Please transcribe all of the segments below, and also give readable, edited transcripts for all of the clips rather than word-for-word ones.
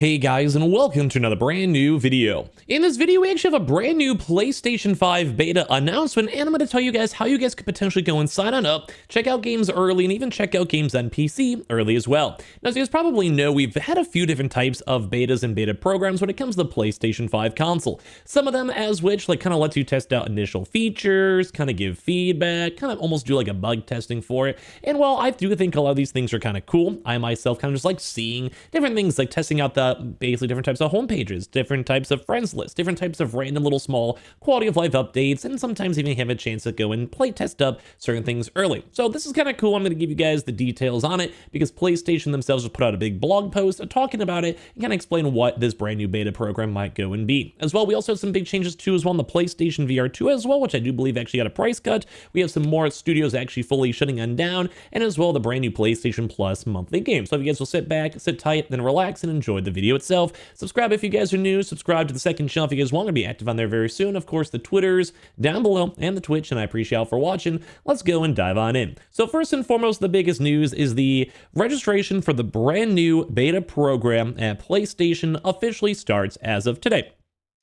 Hey guys, and welcome to another brand new video. In this video, we actually have a brand new PlayStation 5 beta announcement, and I'm going to tell you guys how you guys could potentially go and sign on up, check out games early, and even check out games on PC early as well. Now, as you guys probably know, we've had a few different types of betas and beta programs when it comes to the PlayStation 5 console. Some of them as which kind of lets you test out initial features, kind of give feedback, kind of almost do like a bug testing for it. And while I do think a lot of these things are kind of cool, I myself kind of just like seeing different things, like testing out basically different types of homepages, different types of friends lists, different types of random little small quality of life updates, and sometimes even have a chance to go and play test up certain things early. So this is kind of cool. I'm going to give you guys the details on it because PlayStation themselves just put out a big blog post talking about it and kind of explain what this brand new beta program might go and be. As well, we also have some big changes too as well on the PlayStation VR 2 as well, which I do believe actually got a price cut. We have some more studios actually fully shutting on down, and as well the brand new PlayStation Plus monthly game. So if you guys will sit back, sit tight, then relax and enjoy the video itself. Subscribe if you guys are new, subscribe to the second channel if you guys want to be active on there very soon. Of course, the Twitters down below and the Twitch, and I appreciate y'all for watching. Let's go and dive on in. So first and foremost, the biggest news is the registration for the brand new beta program at PlayStation officially starts as of today.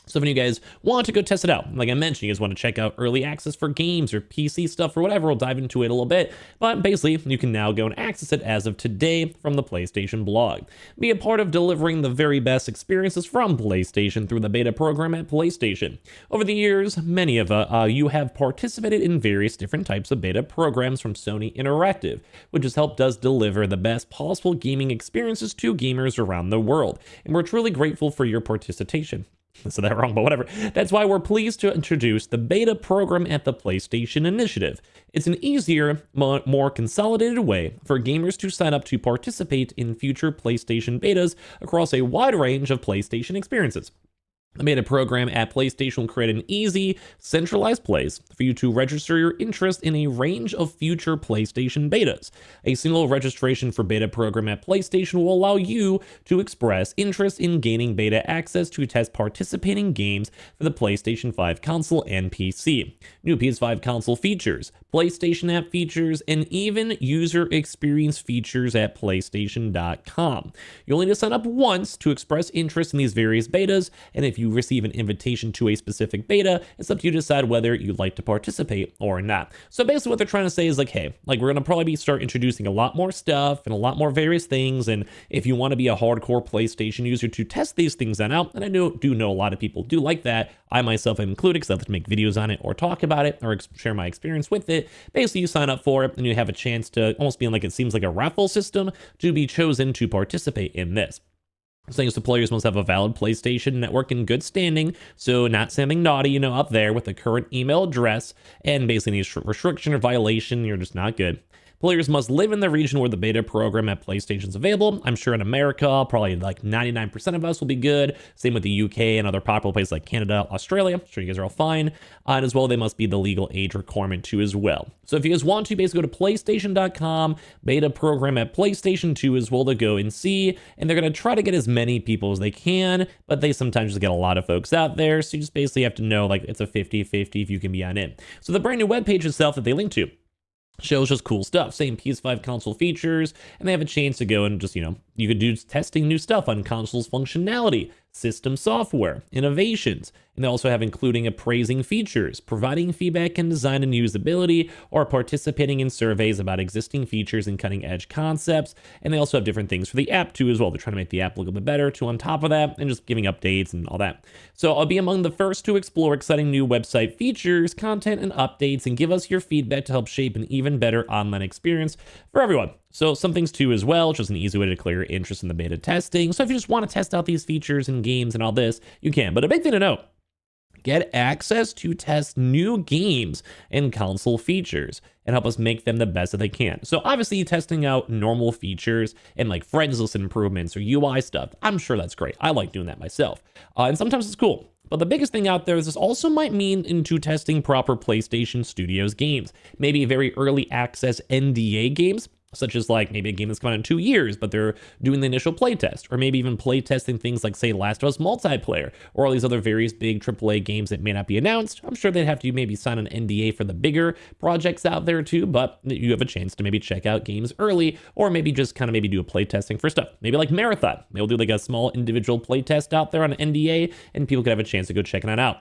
So if you guys want to go test it out, like I mentioned, you guys want to check out early access for games or PC stuff or whatever, we'll dive into it a little bit. But basically, you can now go and access it as of today from the PlayStation blog. Be a part of delivering the very best experiences from PlayStation through the beta program at PlayStation. Over the years, many of you have participated in various different types of beta programs from Sony Interactive, which has helped us deliver the best possible gaming experiences to gamers around the world. And we're truly grateful for your participation. I said that wrong, but whatever. That's why we're pleased to introduce the beta program at the PlayStation Initiative. It's an easier, more consolidated way for gamers to sign up to participate in future PlayStation betas across a wide range of PlayStation experiences. The beta program at PlayStation will create an easy, centralized place for you to register your interest in a range of future PlayStation betas. A single registration for beta program at PlayStation will allow you to express interest in gaining beta access to test participating games for the PlayStation 5 console and PC. New PS5 console features, PlayStation app features, and even user experience features at PlayStation.com. You'll need to sign up once to express interest in these various betas, and if you receive an invitation to a specific beta, it's up to you to decide whether you'd like to participate or not. So basically what they're trying to say is hey, we're going to probably start introducing a lot more stuff and a lot more various things, and if you want to be a hardcore PlayStation user to test these things out, and I do know a lot of people do like that, I myself am included because I like to make videos on it or talk about it or share my experience with it. Basically, you sign up for it and you have a chance to almost be in it seems like a raffle system to be chosen to participate in this. Saying the players must have a valid PlayStation network in good standing, so not something naughty, up there with the current email address, and basically any restriction or violation, you're just not good. Players must live in the region where the beta program at PlayStation is available. I'm sure in America, probably 99% of us will be good. Same with the UK and other popular places like Canada, Australia. I'm sure you guys are all fine. And as well, they must be the legal age requirement too as well. So if you guys want to, basically go to PlayStation.com, beta program at PlayStation 2 as well to go and see. And they're going to try to get as many people as they can, but they sometimes just get a lot of folks out there. So you just basically have to know it's a 50-50 if you can be on it. So the brand new webpage itself that they link to shows just cool stuff, same PS5 console features, and they have a chance to go and just, you could do testing new stuff on consoles functionality, system software, innovations, and they also have including appraising features, providing feedback in design and usability, or participating in surveys about existing features and cutting edge concepts. And they also have different things for the app too as well. They're trying to make the app look a bit better too on top of that, and just giving updates and all that. So I'll be among the first to explore exciting new website features, content, and updates, and give us your feedback to help shape an even better online experience for everyone. So some things too as well, which is an easy way to declare your interest in the beta testing. So if you just want to test out these features and games and all this, you can. But a big thing to note, get access to test new games and console features and help us make them the best that they can. So obviously testing out normal features and friends list improvements or UI stuff, I'm sure that's great. I like doing that myself. And sometimes it's cool. But the biggest thing out there is this also might mean into testing proper PlayStation Studios games, maybe very early access NDA games, such as like maybe a game that's coming out in 2 years, but they're doing the initial playtest, or maybe even playtesting things like, say, Last of Us multiplayer, or all these other various big AAA games that may not be announced. I'm sure they'd have to maybe sign an NDA for the bigger projects out there too, but you have a chance to maybe check out games early, or maybe just kind of maybe do a playtesting for stuff. Maybe like Marathon, they'll do like a small individual playtest out there on an NDA, and people could have a chance to go checking that out.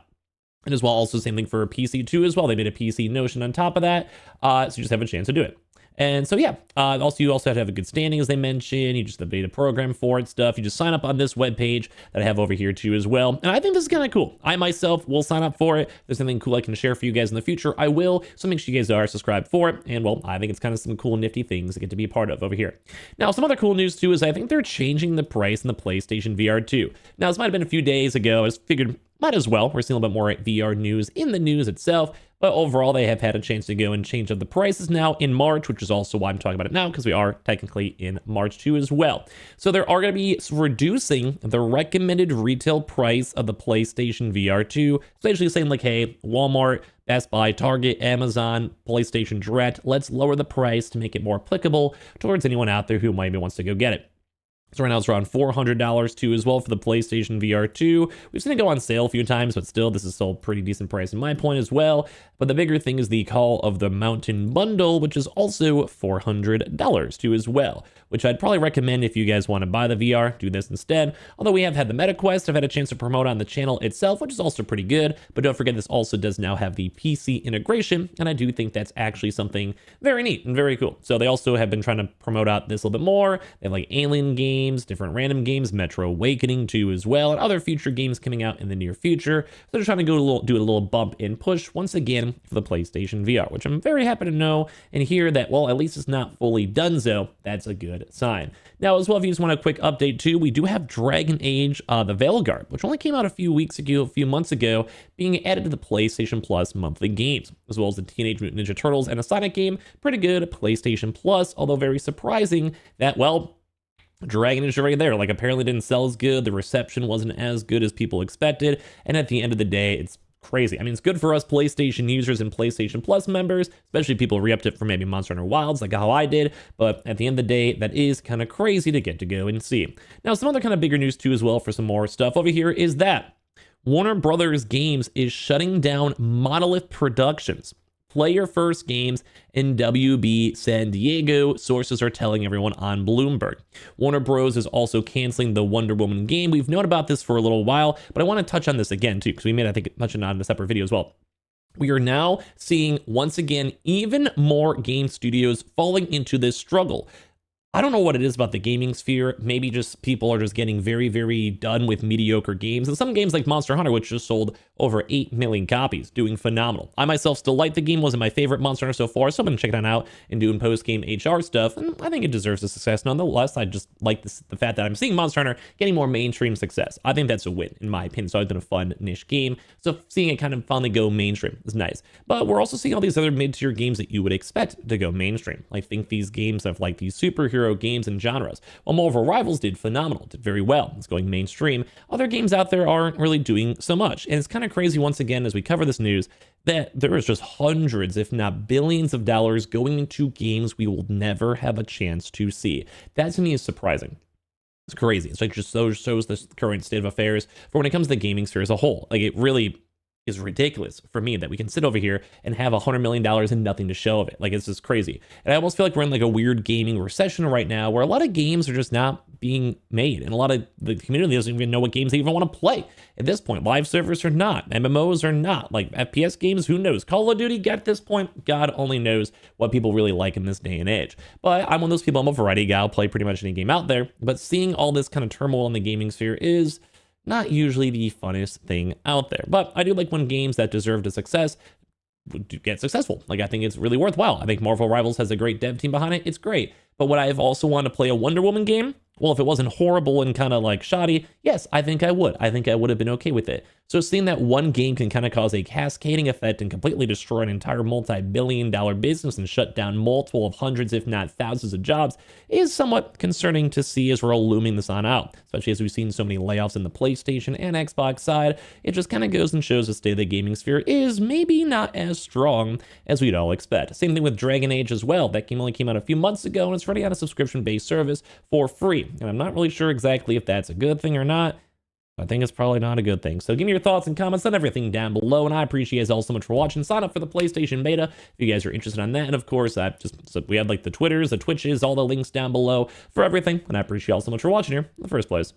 And as well, also same thing for PC too as well. They made a PC Notion on top of that, so you just have a chance to do it. And so, yeah, also you also have to have a good standing, as they mentioned. You just have the beta program for it stuff. You just sign up on this webpage that I have over here too as well. And I think this is kind of cool. I myself will sign up for it. If there's anything cool I can share for you guys in the future, I will. So make sure you guys are subscribed for it. And well, I think it's kind of some cool nifty things to get to be a part of over here. Now, some other cool news too is I think they're changing the price in the PlayStation VR 2. Now, this might have been a few days ago. I just figured might as well. We're seeing a little bit more VR news in the news itself. But overall, they have had a chance to go and change up the prices now in March, which is also why I'm talking about it now, because we are technically in March too as well. So there are going to be reducing the recommended retail price of the PlayStation VR 2. Essentially saying like, hey, Walmart, Best Buy, Target, Amazon, PlayStation Direct, let's lower the price to make it more applicable towards anyone out there who maybe wants to go get it. So right now it's around $400 too as well for the PlayStation VR 2. We've seen it go on sale a few times, but still this is still a pretty decent price in my point as well. But the bigger thing is the Call of the Mountain bundle, which is also $400 too as well, which I'd probably recommend if you guys want to buy the VR, do this instead. Although we have had the MetaQuest, I've had a chance to promote on the channel itself, which is also pretty good. But don't forget, this also does now have the PC integration, and I do think that's actually something very neat and very cool. So they also have been trying to promote out this a little bit more. They have like Alien games, different random games, Metro Awakening 2 as well, and other future games coming out in the near future. So they're trying to do a little bump and push once again for the PlayStation VR, which I'm very happy to know and hear that, well, at least it's not fully donezo. That's a good sign. Now, as well, if you just want a quick update too, we do have Dragon Age, the Veilguard, which only came out a few months ago, being added to the PlayStation Plus monthly games, as well as the Teenage Mutant Ninja Turtles and a Sonic game. Pretty good PlayStation Plus, although very surprising that, well, Dragon is already there. Like, apparently didn't sell as good. The reception wasn't as good as people expected. And at the end of the day, it's crazy. I mean, it's good for us PlayStation users and PlayStation Plus members, especially people re-upped it for maybe Monster Hunter Wilds, like how I did. But at the end of the day, that is kind of crazy to get to go and see. Now, some other kind of bigger news too as well for some more stuff over here is that Warner Brothers Games is shutting down Monolith Productions. Player First Games in WB San Diego, sources are telling everyone on Bloomberg. Warner Bros. Is also canceling the Wonder Woman game. We've known about this for a little while, but I want to touch on this again too, because we made, I think, mention on a separate video as well. We are now seeing, once again, even more game studios falling into this struggle. I don't know what it is about the gaming sphere. Maybe just people are just getting very, very done with mediocre games. And some games like Monster Hunter, which just sold over 8 million copies, doing phenomenal. I myself still like the game, wasn't my favorite Monster Hunter so far, so I'm going to check it out and doing post-game HR stuff. And I think it deserves a success nonetheless. I just like the fact that I'm seeing Monster Hunter getting more mainstream success. I think that's a win, in my opinion. It's always been a fun niche game. So seeing it kind of finally go mainstream is nice. But we're also seeing all these other mid-tier games that you would expect to go mainstream. I think these games of like these superhero games and genres. While Marvel Rivals did phenomenal, did very well. It's going mainstream. Other games out there aren't really doing so much. And it's kind of crazy once again as we cover this news that there is just hundreds, if not billions of dollars going into games we will never have a chance to see. That to me is surprising. It's crazy. It's like just shows the current state of affairs for when it comes to the gaming sphere as a whole. Like it really is ridiculous for me that we can sit over here and have $100 million and nothing to show of it. Like, it's just crazy. And I almost feel like we're in like a weird gaming recession right now where a lot of games are just not being made. And a lot of the community doesn't even know what games they even want to play at this point. Live servers are not. MMOs are not. Like FPS games, who knows? Call of Duty, at this point, God only knows what people really like in this day and age. But I'm one of those people, I'm a variety guy. I'll play pretty much any game out there. But seeing all this kind of turmoil in the gaming sphere is not usually the funnest thing out there. But I do like when games that deserve to success get successful. Like, I think it's really worthwhile. I think Marvel Rivals has a great dev team behind it. It's great. But would I have also wanted to play a Wonder Woman game? Well, if it wasn't horrible and kind of like shoddy, yes, I think I would. I think I would have been okay with it. So seeing that one game can kind of cause a cascading effect and completely destroy an entire multi-billion-dollar business and shut down multiple of hundreds, if not thousands of jobs is somewhat concerning to see as we're all looming this on out, especially as we've seen so many layoffs in the PlayStation and Xbox side. It just kind of goes and shows the state of the gaming sphere is maybe not as strong as we'd all expect. Same thing with Dragon Age as well. That game only came out a few months ago and it's already on a subscription-based service for free. And I'm not really sure exactly if that's a good thing or not. I think it's probably not a good thing. So give me your thoughts and comments on everything down below. And I appreciate you guys all so much for watching. Sign up for the PlayStation beta if you guys are interested on that. And of course, we have like the Twitters, the Twitches, all the links down below for everything. And I appreciate you all so much for watching here in the first place.